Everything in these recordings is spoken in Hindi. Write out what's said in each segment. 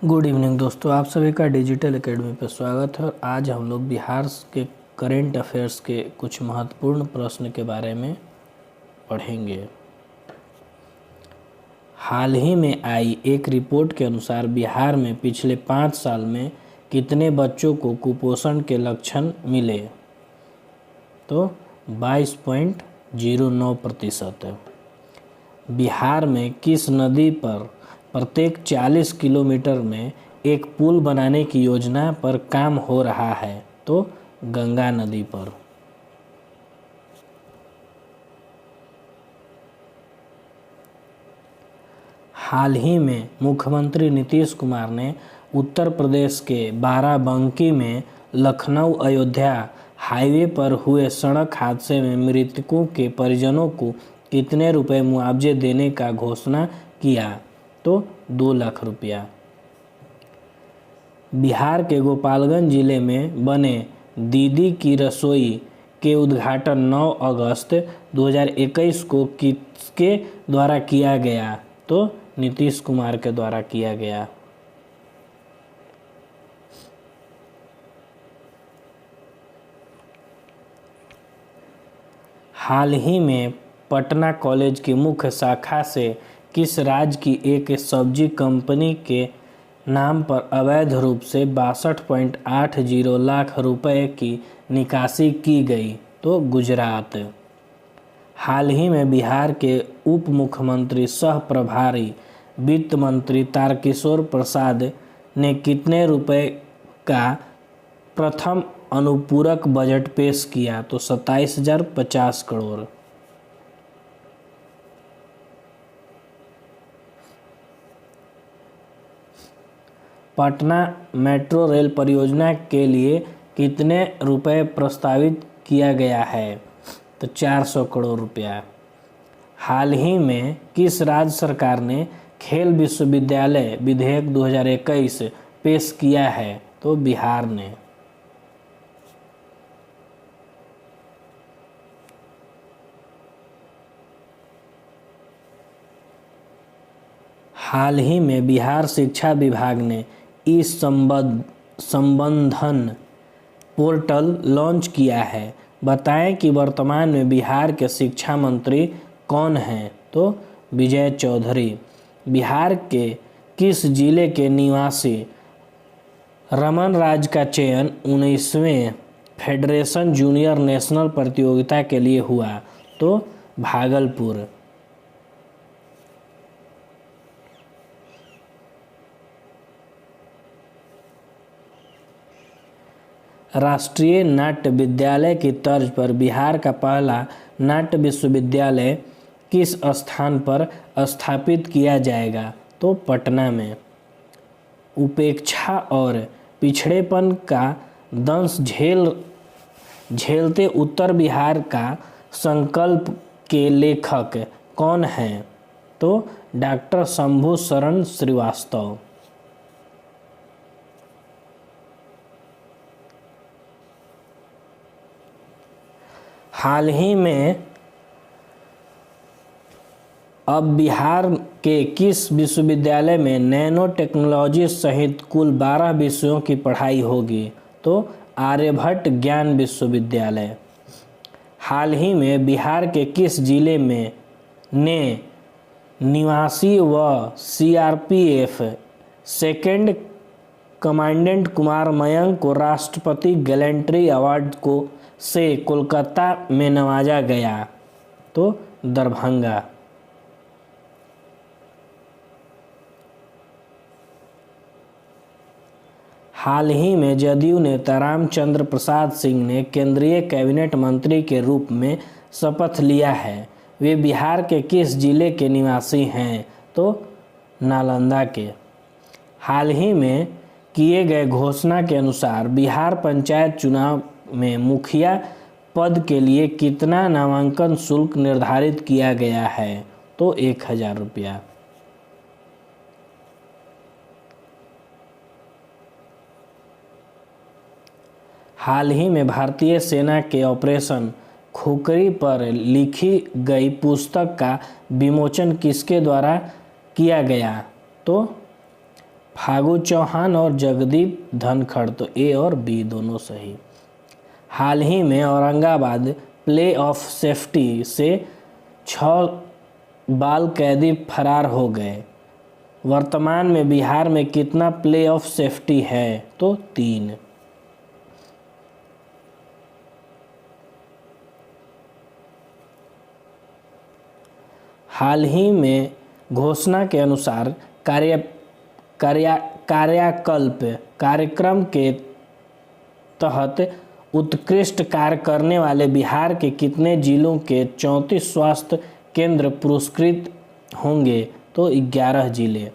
गुड इवनिंग दोस्तों, आप सभी का डिजिटल एकेडमी पर स्वागत है। और आज हम लोग बिहार के करेंट अफेयर्स के कुछ महत्वपूर्ण प्रश्न के बारे में पढ़ेंगे। हाल ही में आई एक रिपोर्ट के अनुसार बिहार में पिछले 5 साल में कितने बच्चों को कुपोषण के लक्षण मिले? तो 22.09%। बिहार में किस नदी पर प्रत्येक 40 किलोमीटर में एक पुल बनाने की योजना पर काम हो रहा है? तो गंगा नदी पर। हाल ही में मुख्यमंत्री नीतीश कुमार ने उत्तर प्रदेश के बाराबंकी में लखनऊ अयोध्या हाईवे पर हुए सड़क हादसे में मृतकों के परिजनों को कितने रुपए मुआवजे देने का घोषणा किया? तो 2 लाख रुपया। बिहार के गोपालगंज जिले में बने दीदी की रसोई के उद्घाटन 9 अगस्त 2021 को किसके द्वारा किया गया? तो नीतीश कुमार के द्वारा किया गया। हाल ही में पटना कॉलेज की मुख्य शाखा से किस राज्य की एक सब्जी कंपनी के नाम पर अवैध रूप से 62.80 लाख रुपए की निकासी की गई? तो गुजरात। हाल ही में बिहार के उप मुख्यमंत्री सह प्रभारी वित्त मंत्री तारकिशोर प्रसाद ने कितने रुपए का प्रथम अनुपूरक बजट पेश किया? तो 27,050 करोड़। पटना मेट्रो रेल परियोजना के लिए कितने रुपए प्रस्तावित किया गया है? तो 400 करोड़ रुपया। हाल ही में किस राज्य सरकार ने खेल विश्वविद्यालय विधेयक 2021 पेश किया है? तो बिहार ने। हाल ही में बिहार शिक्षा विभाग ने इस संबंधन पोर्टल लॉन्च किया है। बताएं कि वर्तमान में बिहार के शिक्षा मंत्री कौन हैं? तो विजय चौधरी। बिहार के किस जिले के निवासी रमन राज का चयन 19वें फेडरेशन जूनियर नेशनल प्रतियोगिता के लिए हुआ? तो भागलपुर। राष्ट्रीय नाट्य विद्यालय की तर्ज पर बिहार का पहला नाट्य विश्वविद्यालय किस स्थान पर स्थापित किया जाएगा? तो पटना में। उपेक्षा और पिछड़ेपन का दंश झेलते उत्तर बिहार का संकल्प के लेखक कौन हैं? तो डॉक्टर शंभू शरण श्रीवास्तव। हाल ही में अब बिहार के किस विश्वविद्यालय में नैनो टेक्नोलॉजी सहित कुल 12 विषयों की पढ़ाई होगी? तो आर्यभट्ट ज्ञान विश्वविद्यालय। हाल ही में बिहार के किस जिले में ने निवासी व CRPF second commandant Kumar Mayank को राष्ट्रपति गैलेंट्री अवार्ड को से कोलकाता में नवाजा गया? तो दरभंगा। हाल ही में जदयू नेता रामचंद्र प्रसाद सिंह ने केंद्रीय कैबिनेट मंत्री के रूप में शपथ लिया है। वे बिहार के किस जिले के निवासी हैं? तो नालंदा के। हाल ही में किए गए घोषणा के अनुसार बिहार पंचायत चुनाव में मुखिया पद के लिए कितना नामांकन शुल्क निर्धारित किया गया है? तो 1000 रुपया। हाल ही में भारतीय सेना के ऑपरेशन खुखरी पर लिखी गई पुस्तक का विमोचन किसके द्वारा किया गया? तो फागू चौहान और जगदीप धनखड़, तो ए और बी दोनों सही। हाल ही में औरंगाबाद प्ले ऑफ सेफ्टी से 6 बाल कैदी फरार हो गए। वर्तमान में बिहार में कितना प्ले ऑफ सेफ्टी है? तो 3। हाल ही में घोषणा के अनुसार कायाकल्प कार्यक्रम के तहत उत्कृष्ट कार्य करने वाले बिहार के कितने जिलों के 34 स्वास्थ्य केंद्र पुरस्कृत होंगे? तो 11 जिले।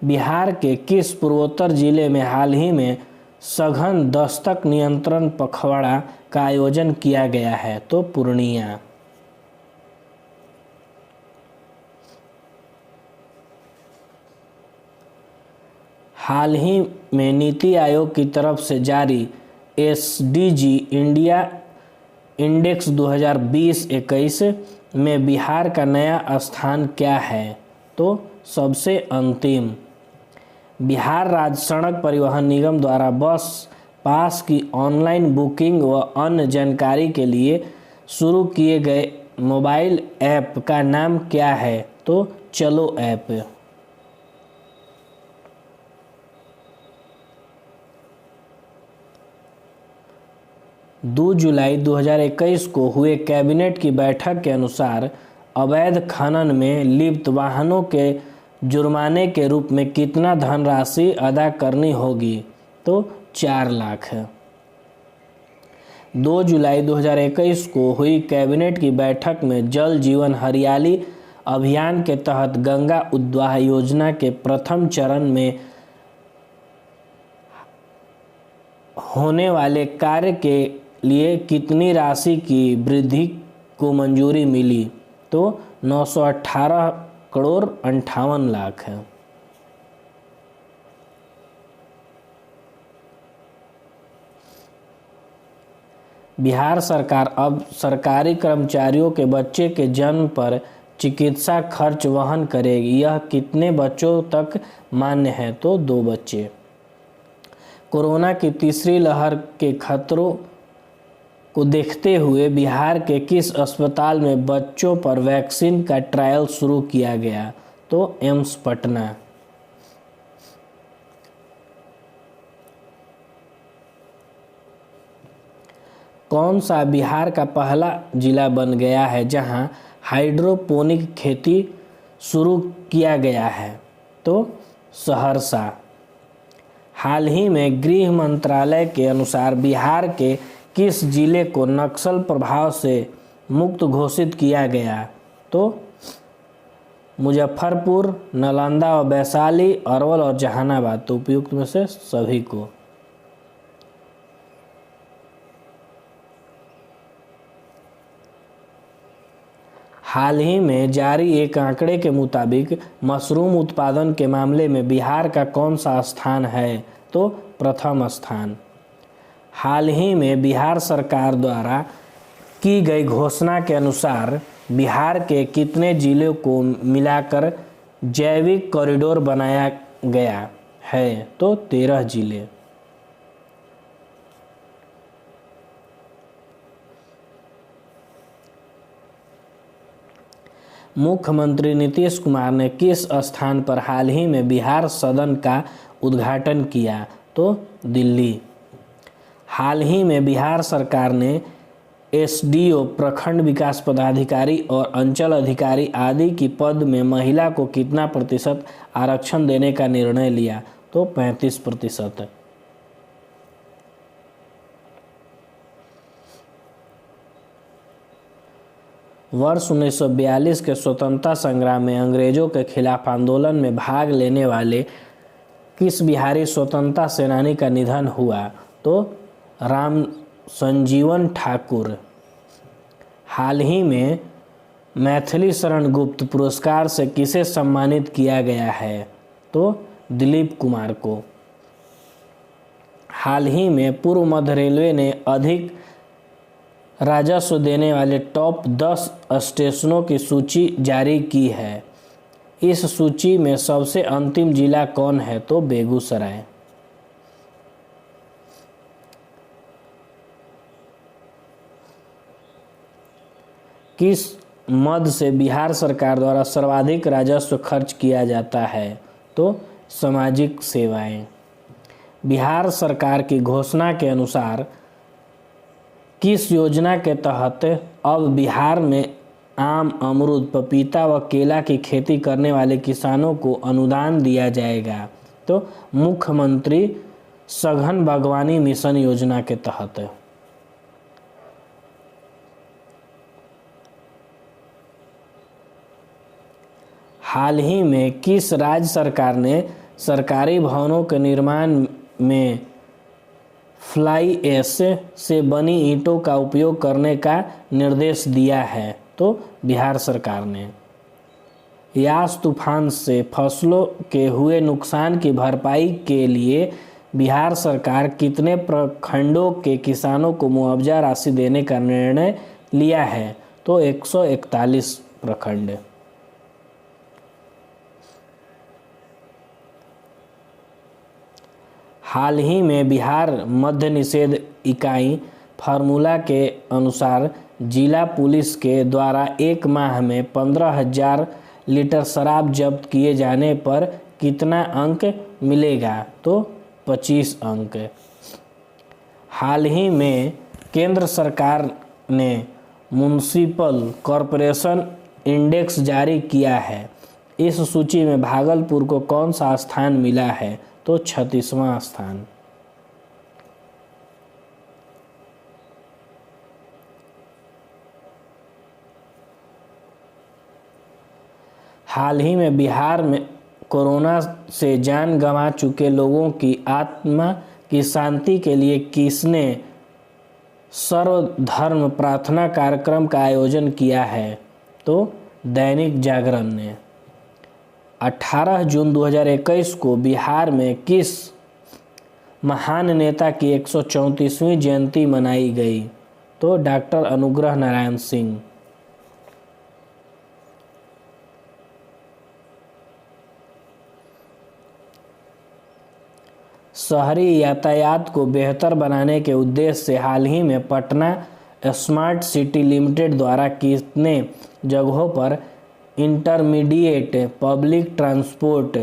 बिहार के किस पूर्वोत्तर जिले में हाल ही में सघन दस्तक नियंत्रण पखवाड़ा का आयोजन किया गया है? तो पूर्णिया। हाल ही में नीति आयोग की तरफ से जारी एसडीजी इंडिया इंडेक्स 2020-21 में बिहार का नया स्थान क्या है? तो सबसे अंतिम। बिहार राज्य सड़क परिवहन निगम द्वारा बस पास की ऑनलाइन बुकिंग व अन्य जानकारी के लिए शुरू किए गए मोबाइल ऐप का नाम क्या है? तो चलो ऐप। 2 जुलाई 2021 को हुए कैबिनेट की बैठक के अनुसार अवैध खनन में लिप्त वाहनों के जुर्माने के रूप में कितना धनराशि अदा करनी होगी? तो 4 लाख। 2 जुलाई 2021 को हुई कैबिनेट की बैठक में जल जीवन हरियाली अभियान के तहत गंगा उद्वाह योजना के प्रथम चरण में होने वाले कार्य के लिए कितनी राशि की वृद्धि को मंजूरी मिली? तो 918 करोड़ 58 लाख है। बिहार सरकार अब सरकारी कर्मचारियों के बच्चे के जन्म पर चिकित्सा खर्च वहन करेगी। यह कितने बच्चों तक मान्य है? तो 2 बच्चे। कोरोना की तीसरी लहर के खतरों को देखते हुए बिहार के किस अस्पताल में बच्चों पर वैक्सीन का ट्रायल शुरू किया गया? तो एम्स पटना। कौन सा बिहार का पहला जिला बन गया है जहां हाइड्रोपोनिक खेती शुरू किया गया है? तो सहरसा। हाल ही में गृह मंत्रालय के अनुसार बिहार के किस जिले को नक्सल प्रभाव से मुक्त घोषित किया गया? तो मुजफ्फरपुर, नालंदा और वैशाली, अरवल और जहानाबाद। तो उपयुक्त में से सभी को। हाल ही में जारी एक आंकड़े के मुताबिक मशरूम उत्पादन के मामले में बिहार का कौन सा स्थान है? तो प्रथम स्थान। हाल ही में बिहार सरकार द्वारा की गई घोषणा के अनुसार बिहार के कितने जिलों को मिलाकर जैविक कॉरिडोर बनाया गया है? तो 13 जिले। मुख्यमंत्री नीतीश कुमार ने किस स्थान पर हाल ही में बिहार सदन का उद्घाटन किया? तो दिल्ली। हाल ही में बिहार सरकार ने एसडीओ, प्रखंड विकास पदाधिकारी और अंचल अधिकारी आदि की पद में महिला को कितना प्रतिशत आरक्षण देने का निर्णय लिया? तो 35%। वर्ष 1942 के स्वतंत्रता संग्राम में अंग्रेजों के खिलाफ आंदोलन में भाग लेने वाले किस बिहारी स्वतंत्रता सेनानी का निधन हुआ? तो राम संजीवन ठाकुर। हाल ही में मैथिली शरण गुप्त पुरस्कार से किसे सम्मानित किया गया है? तो दिलीप कुमार को। हाल ही में पूर्व मध्य रेलवे ने अधिक राजस्व देने वाले टॉप 10 स्टेशनों की सूची जारी की है। इस सूची में सबसे अंतिम जिला कौन है? तो बेगूसराय। किस मद से बिहार सरकार द्वारा सर्वाधिक राजस्व खर्च किया जाता है? तो सामाजिक सेवाएं। बिहार सरकार की घोषणा के अनुसार किस योजना के तहत अब बिहार में आम, अमरूद, पपीता व केला की खेती करने वाले किसानों को अनुदान दिया जाएगा? तो मुख्यमंत्री सघन बागवानी मिशन योजना के तहत। हाल ही में किस राज्य सरकार ने सरकारी भवनों के निर्माण में फ्लाई ऐश से बनी ईंटों का उपयोग करने का निर्देश दिया है? तो बिहार सरकार ने। यास तूफान से फसलों के हुए नुकसान की भरपाई के लिए बिहार सरकार कितने प्रखंडों के किसानों को मुआवजा राशि देने का निर्णय लिया है? तो 141 प्रखंड। हाल ही में बिहार मद्य निषेध इकाई फार्मूला के अनुसार जिला पुलिस के द्वारा एक माह में 15,000 लीटर शराब जब्त किए जाने पर कितना अंक मिलेगा? तो 25 अंक। हाल ही में केंद्र सरकार ने म्युनिसिपल कॉरपोरेशन इंडेक्स जारी किया है। इस सूची में भागलपुर को कौन सा स्थान मिला है? तो 36वां स्थान। हाल ही में बिहार में कोरोना से जान गंवा चुके लोगों की आत्मा की शांति के लिए किसने सर्वधर्म प्रार्थना कार्यक्रम का आयोजन किया है? तो दैनिक जागरण ने। 18 जून 2021 को बिहार में किस महान नेता की 134वीं जयंती मनाई गई? तो डॉक्टर अनुग्रह नारायण सिंह। शहरी यातायात को बेहतर बनाने के उद्देश्य से हाल ही में पटना स्मार्ट सिटी लिमिटेड द्वारा कितने जगहों पर इंटरमीडिएट पब्लिक ट्रांसपोर्ट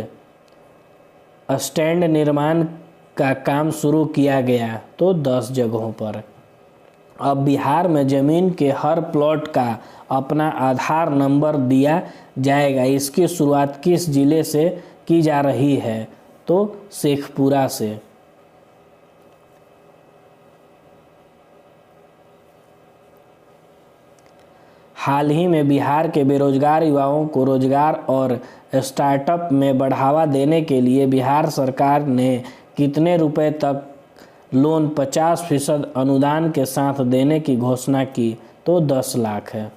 स्टैंड निर्माण का काम शुरू किया गया? तो 10 जगहों पर। अब बिहार में जमीन के हर प्लॉट का अपना आधार नंबर दिया जाएगा। इसकी शुरुआत किस जिले से की जा रही है? तो शेखपुरा से। हाल ही में बिहार के बेरोजगार युवाओं को रोजगार और स्टार्टअप में बढ़ावा देने के लिए बिहार सरकार ने कितने रुपए तक लोन 50% अनुदान के साथ देने की घोषणा की? तो 10 लाख है।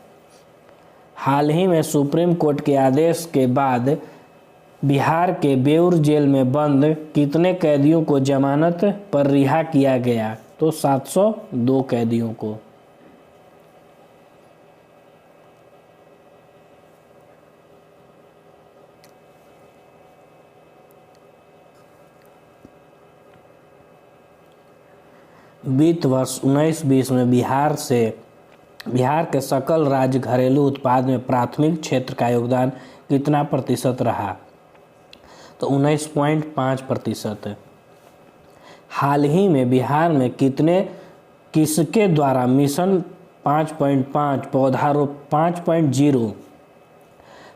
हाल ही में सुप्रीम कोर्ट के आदेश के बाद बिहार के बेउर जेल में बंद कितने कैदियों को जमानत पर रिहा किया गया? तो 702 कैदियों को। वित्त वर्ष 19-20 में बिहार के सकल राज्य घरेलू उत्पाद में प्राथमिक क्षेत्र का योगदान कितना प्रतिशत रहा? तो 19.5%। हाल ही में बिहार में किसके द्वारा मिशन 5.5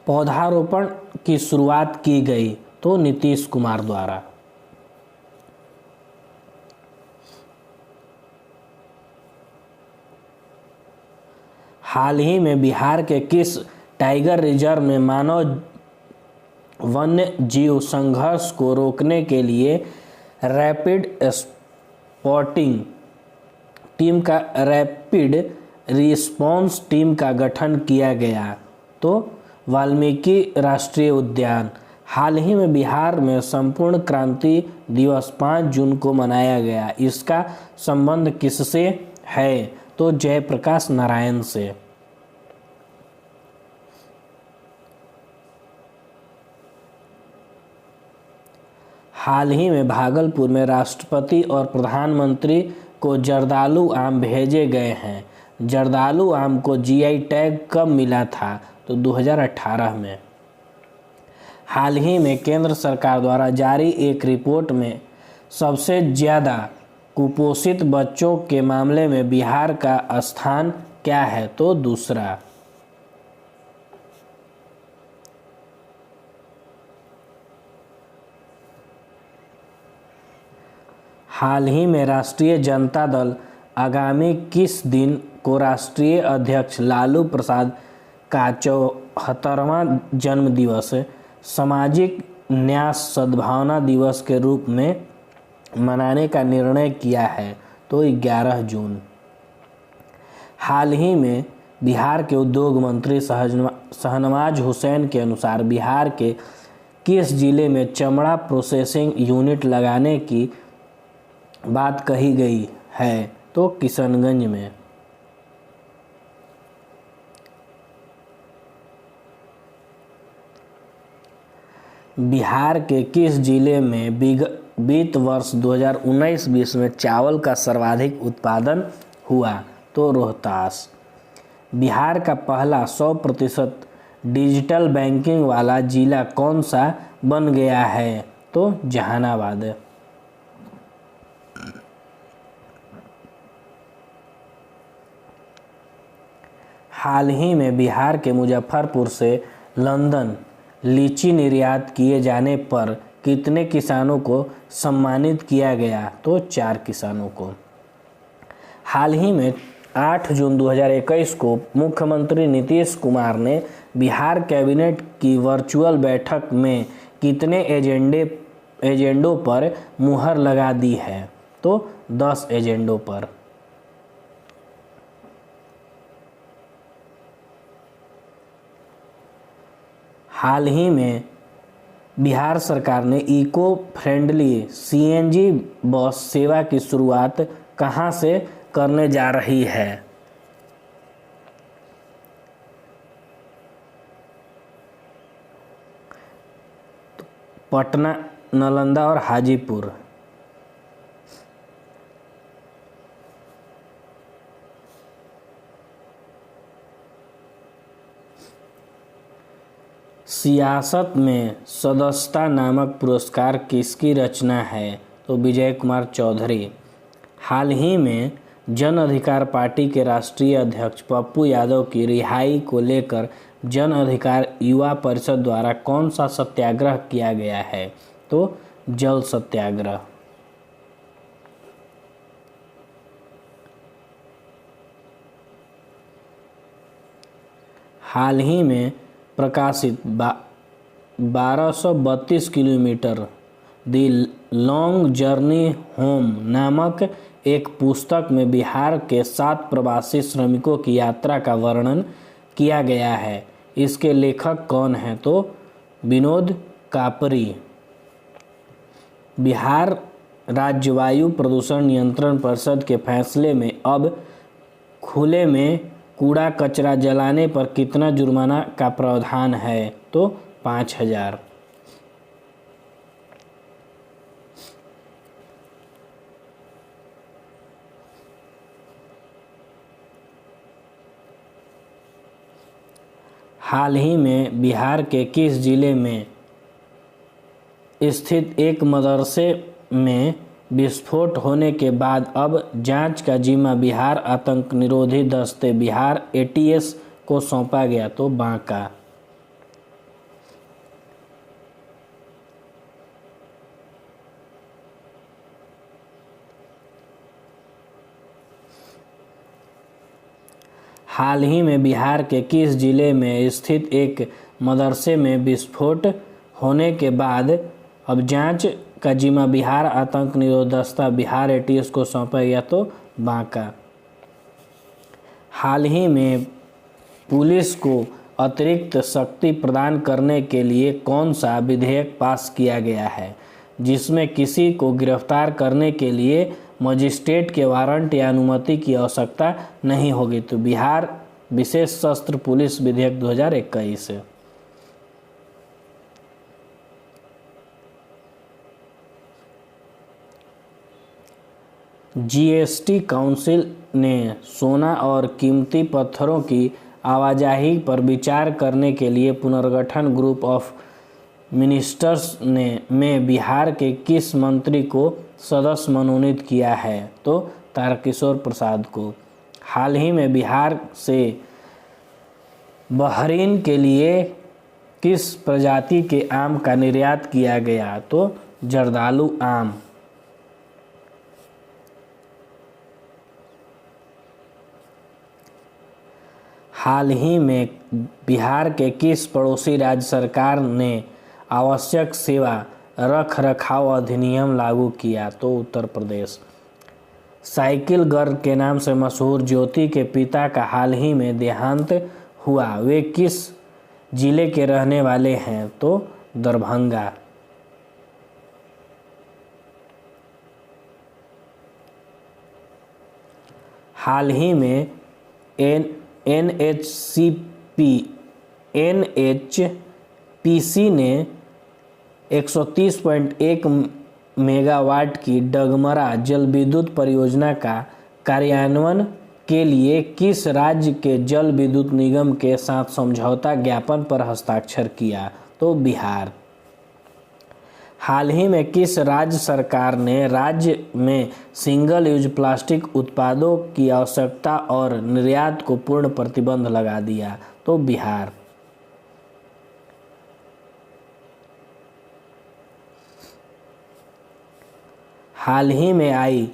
पौधारोपण की शुरुआत की गई? तो नीतीश कुमार द्वारा। हाल ही में बिहार के किस टाइगर रिजर्व में मानव वन्य जीव संघर्ष को रोकने के लिए रैपिड रिस्पॉन्स टीम का गठन किया गया? तो वाल्मीकि राष्ट्रीय उद्यान। हाल ही में बिहार में संपूर्ण क्रांति दिवस 5 जून को मनाया गया। इसका संबंध किससे है? तो जयप्रकाश नारायण से। हाल ही में भागलपुर में राष्ट्रपति और प्रधानमंत्री को जर्दालू आम भेजे गए हैं। जर्दालू आम को जीआई टैग कब मिला था? तो 2018 में। हाल ही में केंद्र सरकार द्वारा जारी एक रिपोर्ट में सबसे ज़्यादा कुपोषित बच्चों के मामले में बिहार का स्थान क्या है? तो दूसरा। हाल ही में राष्ट्रीय जनता दल आगामी किस दिन को राष्ट्रीय अध्यक्ष लालू प्रसाद का 74वां जन्मदिवस सामाजिक न्याय सद्भावना दिवस के रूप में मनाने का निर्णय किया है? तो 11 जून। हाल ही में बिहार के उद्योग मंत्री शहनवाज हुसैन के अनुसार बिहार के किस जिले में चमड़ा प्रोसेसिंग यूनिट लगाने की बात कही गई है? तो किशनगंज में। बिहार के किस जिले में वित्त वर्ष 2019-20 में चावल का सर्वाधिक उत्पादन हुआ? तो रोहतास। बिहार का पहला 100% डिजिटल बैंकिंग वाला जिला कौन सा बन गया है? तो जहानाबाद। हाल ही में बिहार के मुजफ्फरपुर से लंदन लीची निर्यात किए जाने पर कितने किसानों को सम्मानित किया गया? तो 4 किसानों को। हाल ही में 8 जून 2021 को मुख्यमंत्री नीतीश कुमार ने बिहार कैबिनेट की वर्चुअल बैठक में कितने एजेंडों पर मुहर लगा दी है? तो 10 एजेंडों पर। हाल ही में बिहार सरकार ने इको फ्रेंडली सीएनजी बस सेवा की शुरुआत कहां से करने जा रही है? पटना, नालंदा और हाजीपुर। सियासत में सदस्यता नामक पुरस्कार किसकी रचना है? तो विजय कुमार चौधरी। हाल ही में जन अधिकार पार्टी के राष्ट्रीय अध्यक्ष पप्पू यादव की रिहाई को लेकर जन अधिकार युवा परिषद द्वारा कौन सा सत्याग्रह किया गया है? तो जल सत्याग्रह। हाल ही में प्रकाशित 1232 किलोमीटर दी लॉन्ग जर्नी होम नामक एक पुस्तक में बिहार के 7 प्रवासी श्रमिकों की यात्रा का वर्णन किया गया है। इसके लेखक कौन हैं? तो विनोद कापरी। बिहार राज्य वायु प्रदूषण नियंत्रण परिषद के फैसले में अब खुले में कूड़ा कचरा जलाने पर कितना जुर्माना का प्रावधान है? तो 5000। हाल ही में बिहार के किस जिले में स्थित एक मदरसे में विस्फोट होने के बाद अब जांच का जिम्मा बिहार आतंक निरोधी दस्ते बिहार एटीएस को सौंपा गया? तो बांका। हाल ही में बिहार के किस जिले में स्थित एक मदरसे में विस्फोट होने के बाद अब जांच का जिम्मा बिहार आतंक निरोध दस्ता बिहार एटीएस को सौंपा गया? तो बांका। हाल ही में पुलिस को अतिरिक्त शक्ति प्रदान करने के लिए कौन सा विधेयक पास किया गया है, जिसमें किसी को गिरफ्तार करने के लिए मजिस्ट्रेट के वारंट या अनुमति की आवश्यकता नहीं होगी? तो बिहार विशेष सशस्त्र पुलिस विधेयक 2021। जीएसटी काउंसिल ने सोना और कीमती पत्थरों की आवाजाही पर विचार करने के लिए पुनर्गठन ग्रुप ऑफ मिनिस्टर्स में बिहार के किस मंत्री को सदस्य मनोनीत किया है? तो तारकिशोर प्रसाद को। हाल ही में बिहार से बहरीन के लिए किस प्रजाति के आम का निर्यात किया गया? तो जर्दालू आम। हाल ही में बिहार के किस पड़ोसी राज्य सरकार ने आवश्यक सेवा रख रखाव अधिनियम लागू किया? तो उत्तर प्रदेश। साइकिल गर्ल के नाम से मशहूर ज्योति के पिता का हाल ही में देहांत हुआ, वे किस जिले के रहने वाले हैं? तो दरभंगा। हाल ही में एनएचपीसी ने 130.1 मेगावाट की डगमरा जल विद्युत परियोजना का कार्यान्वयन के लिए किस राज्य के जल विद्युत निगम के साथ समझौता ज्ञापन पर हस्ताक्षर किया? तो बिहार। हाल ही में किस राज्य सरकार ने राज्य में सिंगल यूज प्लास्टिक उत्पादों की आवश्यकता और निर्यात को पूर्ण प्रतिबंध लगा दिया? तो बिहार। हाल ही में आई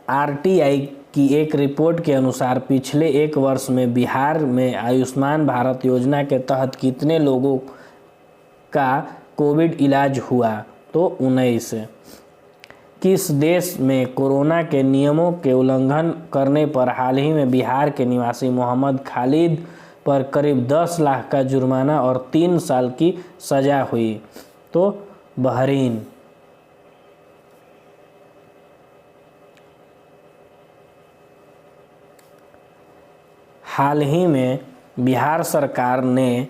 आरटीआई की एक रिपोर्ट के अनुसार पिछले एक वर्ष में बिहार में आयुष्मान भारत योजना के तहत कितने लोगों का कोविड इलाज हुआ? तो 19। किस देश में कोरोना के नियमों के उल्लंघन करने पर हाल ही में बिहार के निवासी मोहम्मद खालिद पर करीब 10 लाख का जुर्माना और 3 साल की सजा हुई? तो बहरीन। हाल ही में बिहार सरकार ने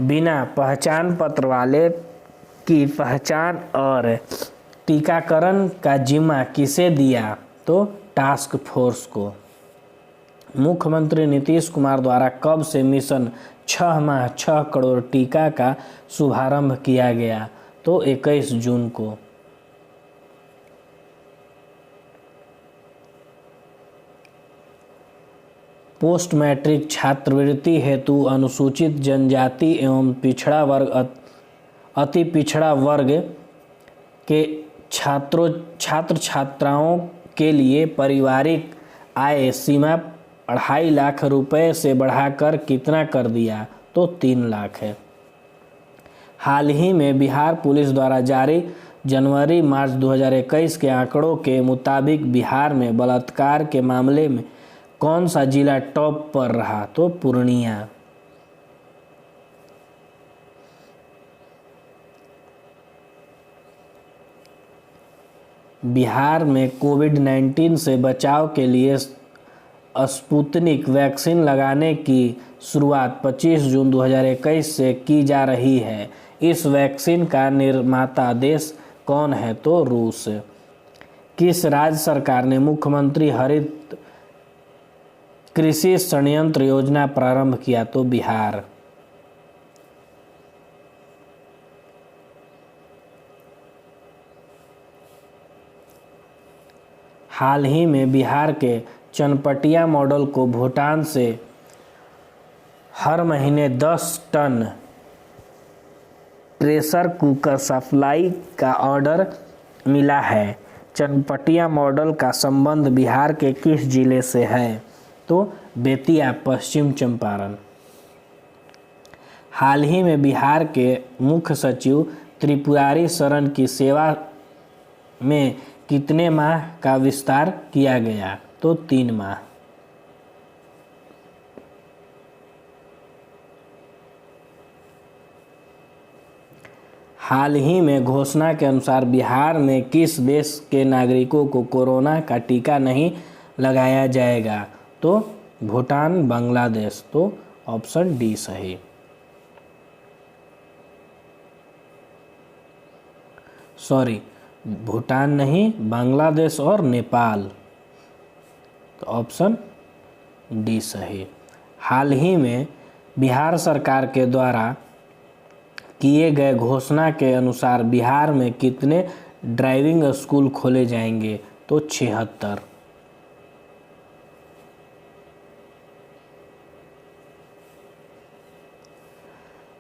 बिना पहचान पत्र वाले की पहचान और टीकाकरण का जिम्मा किसे दिया? तो टास्क फोर्स को। मुख्यमंत्री नीतीश कुमार द्वारा कब से मिशन 6 माह 6 करोड़ टीका का शुभारंभ किया गया? तो 21 जून को। पोस्ट मैट्रिक छात्रवृत्ति हेतु अनुसूचित जनजाति एवं पिछड़ा वर्ग अति पिछड़ा वर्ग के छात्र छात्राओं के लिए पारिवारिक आय सीमा 2.5 लाख रुपए से बढ़ाकर कितना कर दिया? तो 3 लाख है। हाल ही में बिहार पुलिस द्वारा जारी जनवरी मार्च 2021 के आंकड़ों के मुताबिक बिहार में बलात्कार के मामले में कौन सा जिला टॉप पर रहा? तो पूर्णिया। बिहार में कोविड-19 से बचाव के लिए स्पुतनिक वैक्सीन लगाने की शुरुआत 25 जून 2021 से की जा रही है। इस वैक्सीन का निर्माता देश कौन है? तो रूस। किस राज्य सरकार ने मुख्यमंत्री हरित कृषि संयंत्र योजना प्रारंभ किया? तो बिहार। हाल ही में बिहार के चनपटिया मॉडल को भूटान से हर महीने 10 टन प्रेशर कुकर सप्लाई का ऑर्डर मिला है। चनपटिया मॉडल का संबंध बिहार के किस जिले से है? तो बेतिया, पश्चिम चंपारण। हाल ही में बिहार के मुख्य सचिव त्रिपुरारी शरण की सेवा में कितने माह का विस्तार किया गया? तो 3 माह। हाल ही में घोषणा के अनुसार बिहार में किस देश के नागरिकों को कोरोना का टीका नहीं लगाया जाएगा? तो भूटान, बांग्लादेश। तो ऑप्शन डी सही। भूटान नहीं, बांग्लादेश और नेपाल। तो ऑप्शन डी सही। हाल ही में बिहार सरकार के द्वारा किए गए घोषणा के अनुसार बिहार में कितने ड्राइविंग स्कूल खोले जाएंगे? तो 76।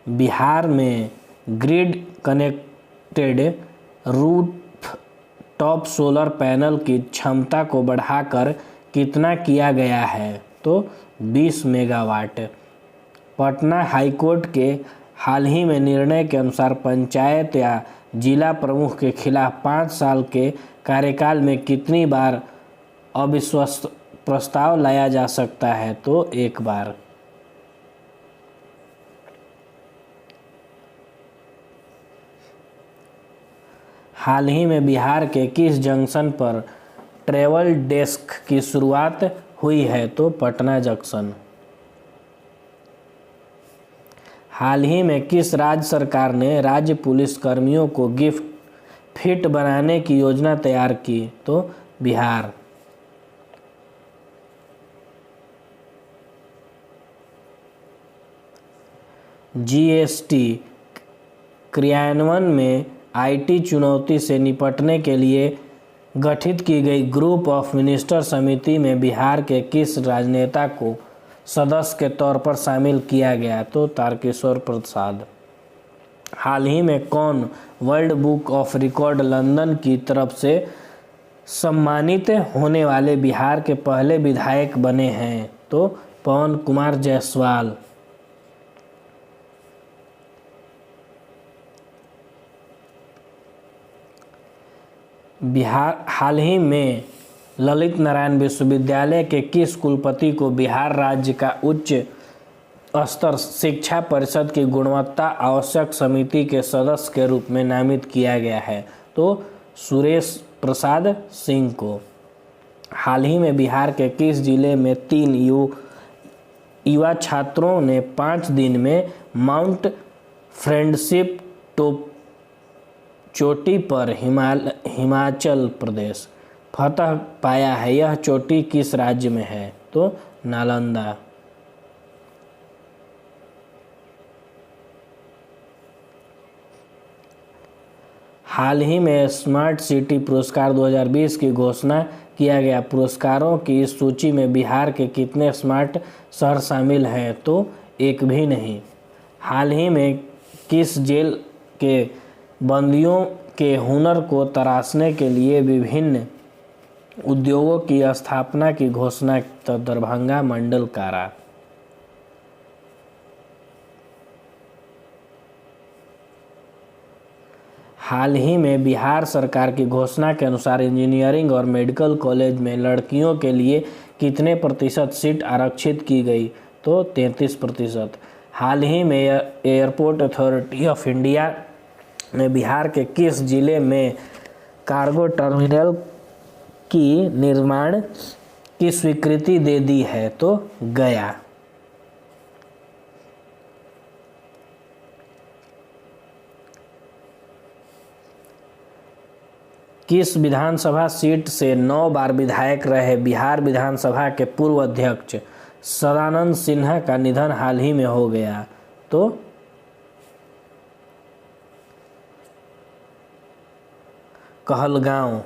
बिहार में grid connected roof top solar panel की क्षमता को बढ़ाकर कितना किया गया है? तो 20 मेगावाट। पटना हाईकोर्ट के हाल ही में निर्णय के अनुसार पंचायत या जिला प्रमुख के खिलाफ 5 साल के कार्यकाल में कितनी बार अविश्वास प्रस्ताव लाया जा सकता है? तो 1 बार। हाल ही में बिहार के किस जंक्शन पर ट्रैवल डेस्क की शुरुआत हुई है? तो पटना जंक्शन। हाल ही में किस राज्य सरकार ने राज्य पुलिस कर्मियों को गिफ्ट फिट बनाने की योजना तैयार की? तो बिहार। जीएसटी क्रियान्वयन में आईटी चुनौती से निपटने के लिए गठित की गई ग्रुप ऑफ मिनिस्टर समिति में बिहार के किस राजनेता को सदस्य के तौर पर शामिल किया गया? तो तारकेश्वर प्रसाद। हाल ही में कौन world book of record London की तरफ से सम्मानित होने वाले बिहार के पहले विधायक बने हैं? तो पवन कुमार जायसवाल। बिहार हाल ही में ललित नारायण विश्वविद्यालय के किस कुलपति को बिहार राज्य का उच्च स्तर शिक्षा परिषद की गुणवत्ता आवश्यक समिति के सदस्य के रूप में नामित किया गया है? तो सुरेश प्रसाद सिंह को। हाल ही में बिहार के किस जिले में 3 युवा छात्रों ने 5 दिन में माउंट फ्रेंडशिप चोटी पर हिमाचल प्रदेश फतह पाया है? यह चोटी किस राज्य में है? तो नालंदा। हाल ही में स्मार्ट सिटी पुरस्कार 2020 की घोषणा किया गया। पुरस्कारों की इस सूची में बिहार के कितने स्मार्ट शहर शामिल हैं? तो 1 भी नहीं। हाल ही में किस जेल के बंदियों के हुनर को तराशने के लिए विभिन्न उद्योगों की स्थापना की घोषणा? तो दरभंगा मंडल कारा। हाल ही में बिहार सरकार की घोषणा के अनुसार इंजीनियरिंग और मेडिकल कॉलेज में लड़कियों के लिए कितने प्रतिशत सीट आरक्षित की गई? तो 33%। हाल ही में एयरपोर्ट अथॉरिटी ऑफ इंडिया ने बिहार के किस जिले में कार्गो टर्मिनल की निर्माण की स्वीकृति दे दी है? तो गया। किस विधानसभा सीट से 9 बार विधायक रहे बिहार विधानसभा के पूर्व अध्यक्ष सदानंद सिन्हा का निधन हाल ही में हो गया? तो कहलगांव।